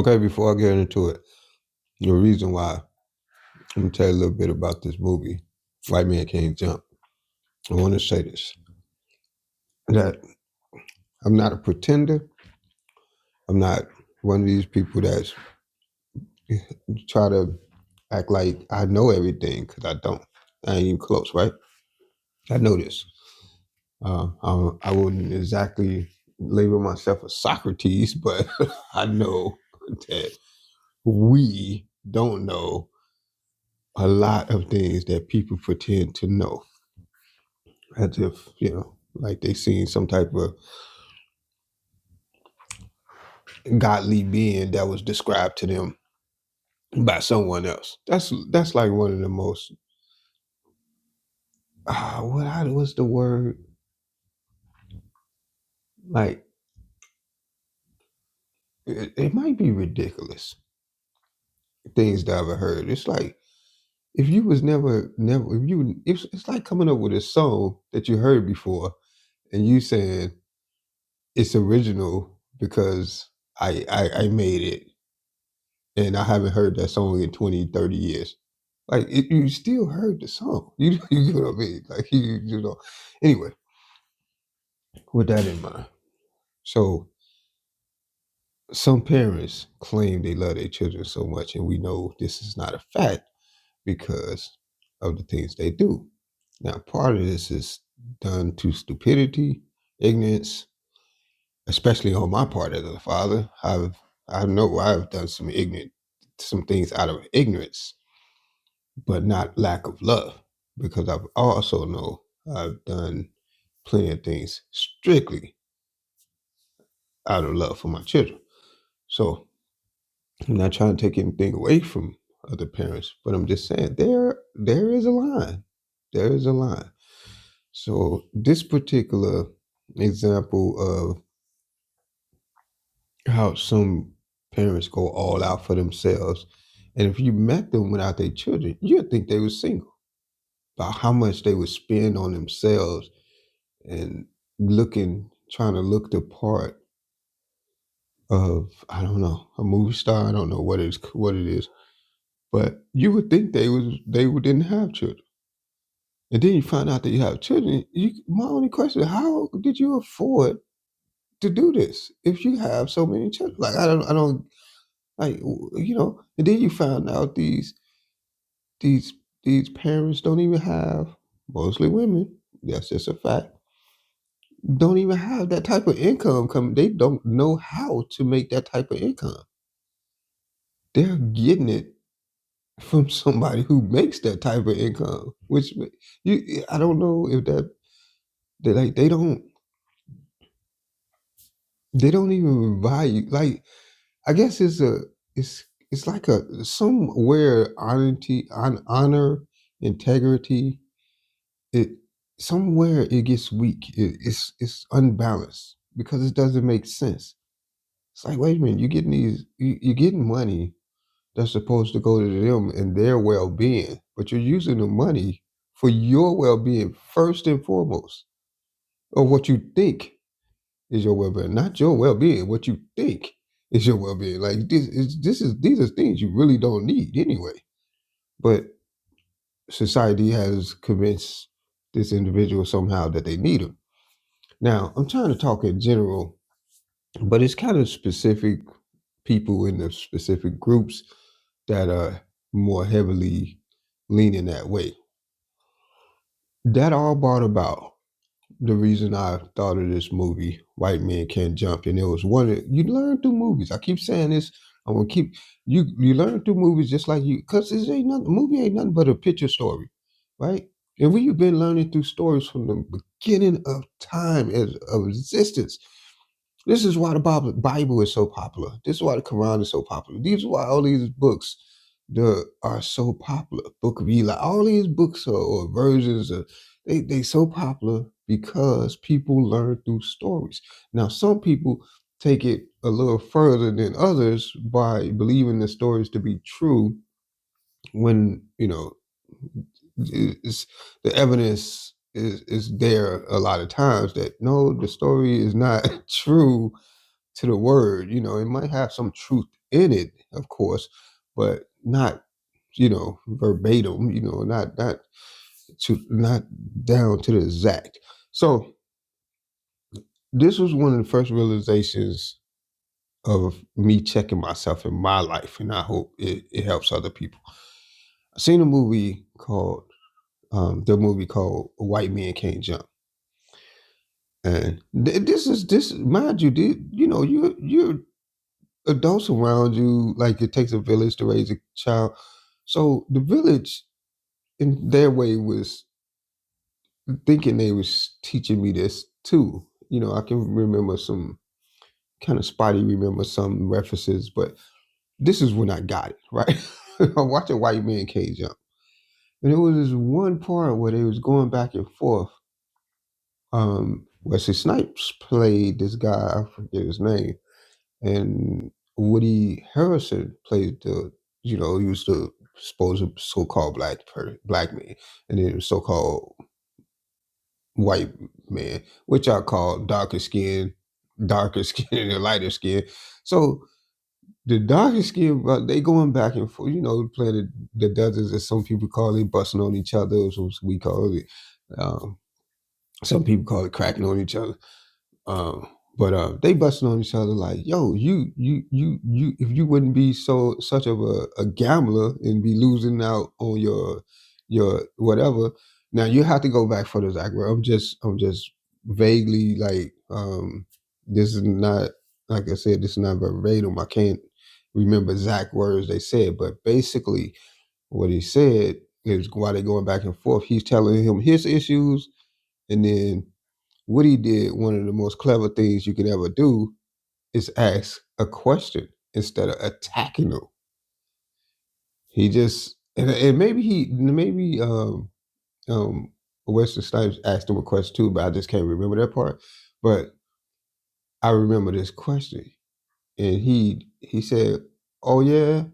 Okay, before I get into it, the reason why I'm gonna tell you a little bit about this movie, White Man Can't Jump. I want to say this that I'm not a pretender. I'm not one of these people that try to act like I know everything because I don't. I ain't even close, right? I know this. I wouldn't exactly label myself a Socrates, but I know that we don't know a lot of things that people pretend to know, as if like they seen some type of godly being that was described to them by someone else. That's like one of the most what's the word, like it might be ridiculous things that I've ever heard. It's like if you was never if you it's like coming up with a song that you heard before and you saying it's original because I made it and I haven't heard that song in 20, 30 years. Like you still heard the song. You know what I mean? Like you know. Anyway, with that in mind, so some parents claim they love their children so much, and we know this is not a fact because of the things they do. Now, part of this is done to stupidity, ignorance, especially on my part as a father. I know I've done some things out of ignorance, but not lack of love, because I've also know I've done plenty of things strictly out of love for my children. So I'm not trying to take anything away from other parents, but I'm just saying there is a line. There is a line. So this particular example of how some parents go all out for themselves, and if you met them without their children, you'd think they were single. About how much they would spend on themselves and trying to look the part of, I don't know, a movie star. I don't know what it is, but you would think didn't have children, and then you find out that you have children. My only question: how did you afford to do this if you have so many children? Like I don't like and then you find out these these parents don't even have, mostly women. That's just a fact, don't even have that type of income coming. They don't know how to make that type of income. They're getting it from somebody who makes that type of income, which I don't know if that like they don't even value, like, I guess it's like a somewhere honor, integrity, it somewhere it gets weak. It's unbalanced because it doesn't make sense. It's like, wait a minute, you're getting money that's supposed to go to them and their well being, but you're using the money for your well being first and foremost, or what you think is your well being, not your well being, what you think is your well being. Like these are things you really don't need anyway. But society has convinced this individual somehow that they need them. Now, I'm trying to talk in general, but it's kind of specific people in the specific groups that are more heavily leaning that way. That all brought about the reason I thought of this movie, White Men Can't Jump, and it was you learn through movies. I keep saying this. I'm gonna keep you learn through movies just like you, because this ain't nothing. Movie ain't nothing but a picture story, right? And we've been learning through stories from the beginning of time as of existence. This is why the Bible is so popular. This is why the Quran is so popular. These are why all these books are so popular. Book of Eli, all these books or versions of they so popular because people learn through stories. Now, some people take it a little further than others by believing the stories to be true when it's, the evidence is there a lot of times that no, the story is not true to the word. It might have some truth in it, of course, but not, verbatim. Not down to the exact. So this was one of the first realizations of me checking myself in my life, and I hope it helps other people. I seen a movie called the movie called White Men Can't Jump. And this mind you, you're adults around you, like it takes a village to raise a child. So the village in their way was thinking they was teaching me this too. I can remember some kind of spotty remember some references, but this is when I got it, right? I watched a White Man Can't Jump. And it was this one part where they was going back and forth. Wesley Snipes played this guy, I forget his name, and Woody Harrelson played he was the supposed so-called black man, and then the so-called white man, which I call darker skin and lighter skin. So the darker skin, they going back and forth, playing the dozens, as some people call it, busting on each other, as we call it. Um, some people call it cracking on each other. Um, but they busting on each other like, yo, you, if you wouldn't be such of a gambler and be losing out on your whatever. Now you have to go back for the Zach. I'm just vaguely like, this is not, like I said, this is not verbatim. I can't remember exact words they said, but basically what he said is while they're going back and forth, he's telling him his issues, and then Woody did one of the most clever things you could ever do is ask a question instead of attacking them. He just and maybe um Wesley Snipes asked him a question too, but I just can't remember that part. But I remember this question, and he said, "Oh yeah,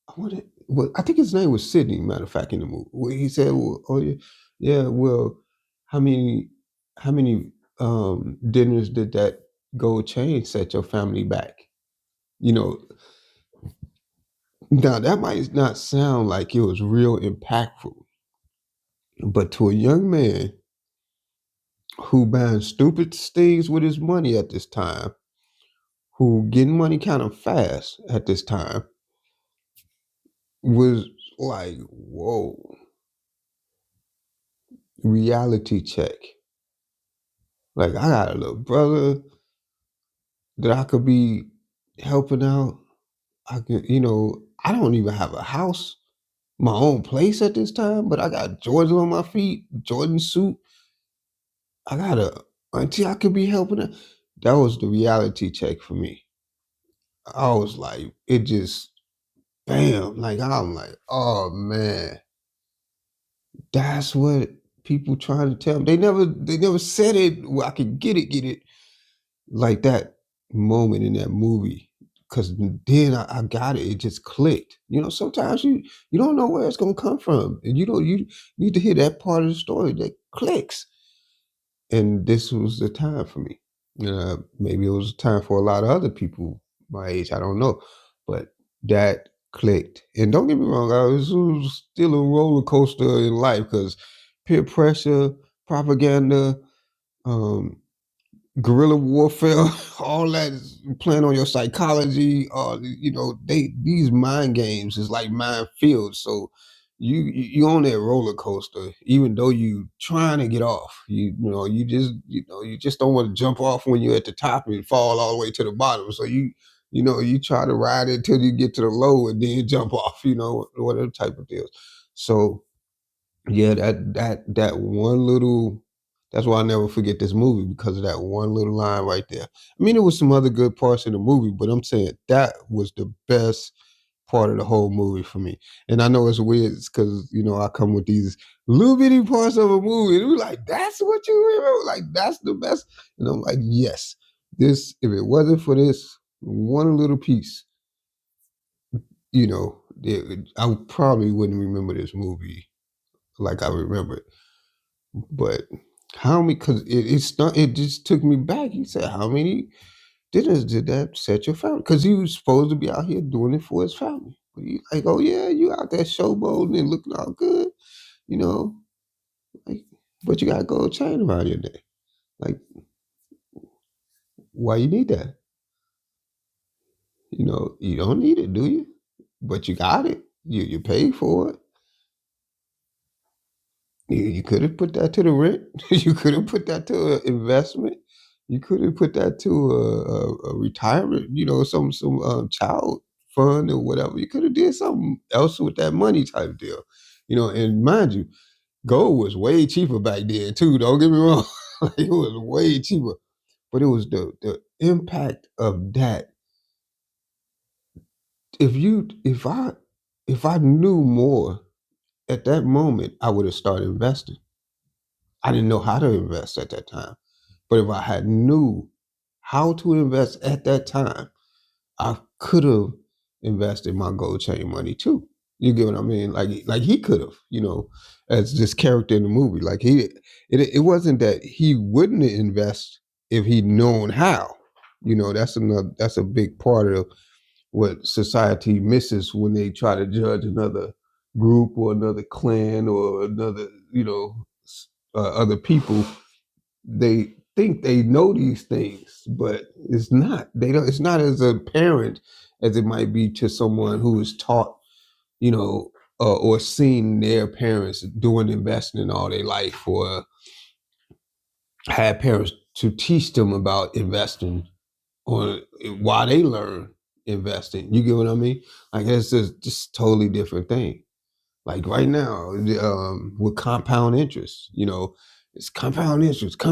I think his name was Sidney. Matter of fact, in the movie, he said, well, "Oh yeah, yeah. Well, how many how many dinners did that gold chain set your family back?" You know, now that might not sound like it was real impactful, but to a young man who buying stupid things with his money at this time, who getting money kind of fast at this time, was like, whoa, reality check. Like I got a little brother that I could be helping out. I could, I don't even have a house, my own place at this time, but I got Jordans on my feet, Jordan suit. I got a auntie I could be helping her. That was the reality check for me. I was like, it just bam, like I'm like, oh man, that's what people trying to tell me. They never said it where I could get it like that moment in that movie. Cause then I got it. It just clicked. Sometimes you don't know where it's gonna come from. And you need to hear that part of the story that clicks. And this was the time for me. Maybe it was time for a lot of other people my age. I don't know, but that clicked. And don't get me wrong, it was still a roller coaster in life because peer pressure, propaganda, um, guerrilla warfare, all that is playing on your psychology. These mind games is like minefields. So you on that roller coaster, even though you trying to get off. You just don't want to jump off when you're at the top and fall all the way to the bottom. So you try to ride it till you get to the low and then jump off. Whatever type of deals. So yeah, that one little. That's why I never forget this movie because of that one little line right there. I mean, there was some other good parts in the movie, but I'm saying that was the best part of the whole movie for me. And I know it's weird because I come with these little bitty parts of a movie, and we're like, "That's what you remember? Like that's the best." And I'm like, "Yes, this. If it wasn't for this one little piece, I probably wouldn't remember this movie like I remember it." But how many? Because it just took me back. He said, "How many did that set your family? Because he was supposed to be out here doing it for his family. But you like, oh yeah, you out there showboating and looking all good, you know, like, but you got a gold chain around your neck. Like, why you need that? You know, you don't need it, do you? But you got it. You paid for it. You could have put that to the rent. You could have put that to an investment. You could have put that to a retirement. You know, some child fund or whatever. You could have did something else with that money type deal. You know, and mind you, gold was way cheaper back then too. Don't get me wrong. Like, it was way cheaper, but it was the impact of that. If I knew more at that moment, I would have started investing. I didn't know how to invest at that time. But if I had knew how to invest at that time, I could have invested my gold chain money too. You get what I mean? Like he could have, you know, as this character in the movie. Like it wasn't that he wouldn't invest if he'd known how. You know, that's a big part of what society misses when they try to judge another group or another clan or another, you know, other people. They think they know these things, but it's not. They don't. It's not as apparent as it might be to someone who is taught, you know, or seen their parents doing investing all their life, or had parents to teach them about investing, or while they learn investing. You get what I mean? Like it's just totally different thing. Like right now, with compound interest, you know, it's compound interest,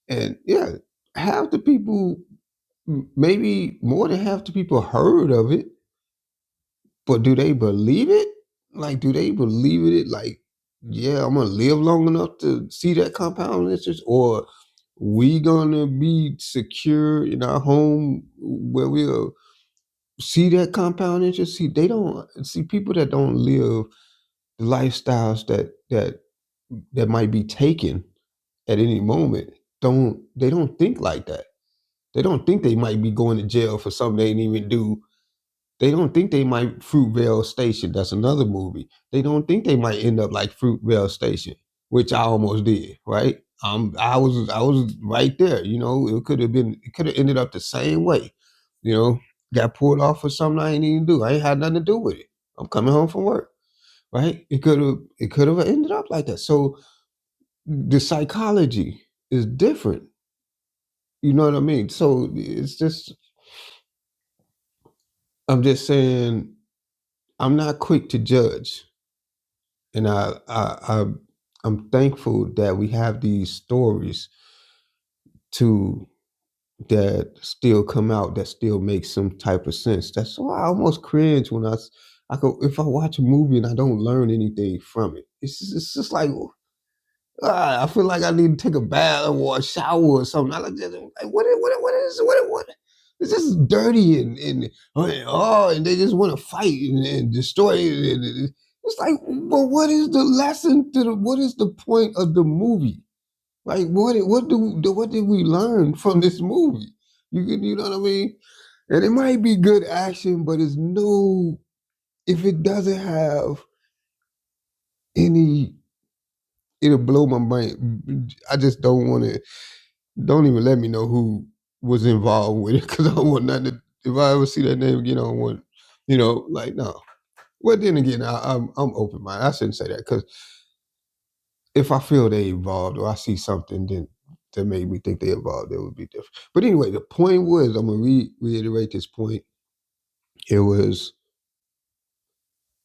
and yeah, half the people, maybe more than half the people heard of it, but do they believe it? Like, do they believe it? Like, yeah, I'm gonna live long enough to see that compound interest, or we gonna be secure in our home where we'll see that compound interest? See, they don't see people that don't live the lifestyles that might be taken at any moment. They don't think like that. They don't think they might be going to jail for something they didn't even do. They don't think they might Fruitvale Station. That's another movie. They don't think they might end up like Fruitvale Station, which I almost did. Right? I was right there. You know, it could have ended up the same way. You know, got pulled off for something I ain't even do. I ain't had nothing to do with it. I'm coming home from work. Right? It could have ended up like that. So the psychology is different. You know what I mean? So it's just I'm just saying I'm not quick to judge, and I'm thankful that we have these stories to that still come out that still make some type of sense. That's why I almost cringe when I go if I watch a movie and I don't learn anything from it. It's just like I feel like I need to take a bath or a shower or something. I like, what? It's just dirty and they just want to fight and destroy it. It's like, but what is the lesson to what is the point of the movie? Like, what did we learn from this movie? You know what I mean? And it might be good action, but it's no, if it doesn't have any, it'll blow my brain. I just don't want to. Don't even let me know who was involved with it because I don't want nothing. If I ever see that name again, I don't want, like no. Well, then again, I'm open minded. I shouldn't say that because if I feel they involved or I see something then that made me think they involved, it would be different. But anyway, the point was, I'm gonna reiterate this point. It was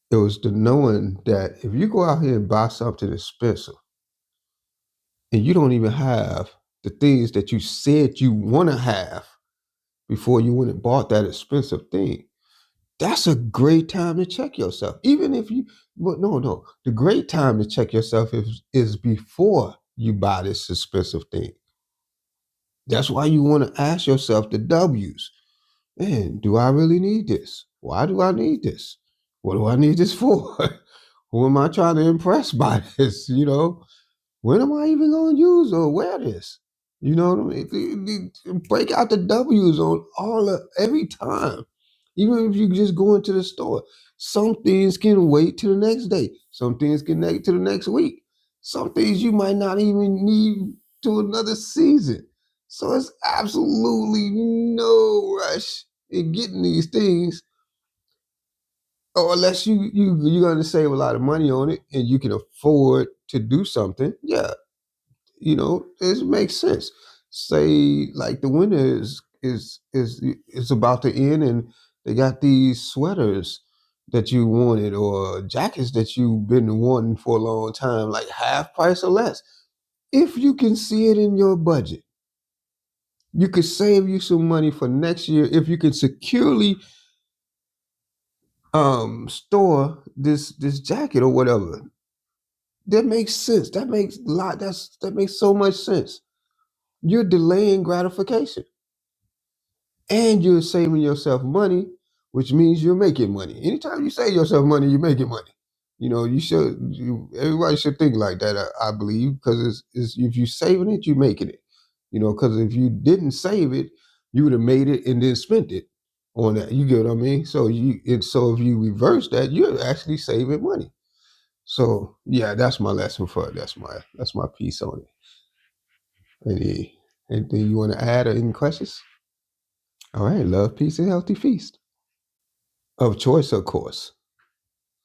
it was the knowing that if you go out here and buy something expensive and you don't even have the things that you said you want to have before you went and bought that expensive thing, that's a great time to check yourself. Even if you, but no, the great time to check yourself is before you buy this expensive thing. That's why you want to ask yourself the W's. Man, do I really need this? Why do I need this? What do I need this for? Who am I trying to impress by this? When am I even going to use or wear this? You know what I mean? Break out the W's on every time. Even if you just go into the store, some things can wait to the next day. Some things can wait to the next week. Some things you might not even need to another season. So it's absolutely no rush in getting these things, or unless you're going to save a lot of money on it and you can afford to do something. Yeah, it makes sense. Say like the winter is about to end, and they got these sweaters that you wanted or jackets that you've been wanting for a long time, like half price or less. If you can see it in your budget, you could save you some money for next year if you can securely store this jacket or whatever. That makes sense. That makes so much sense. You're delaying gratification. And you're saving yourself money, which means you're making money. Anytime you save yourself money, you're making money. Everybody should think like that. I believe, because it's if you're saving it, you're making it. Because if you didn't save it, you would have made it and then spent it on that. You get what I mean? So if you reverse that, you're actually saving money. So yeah, that's my lesson for it. That's my piece on it. Anything you want to add or any questions? All right, love, peace, and healthy feast. Of choice, of course.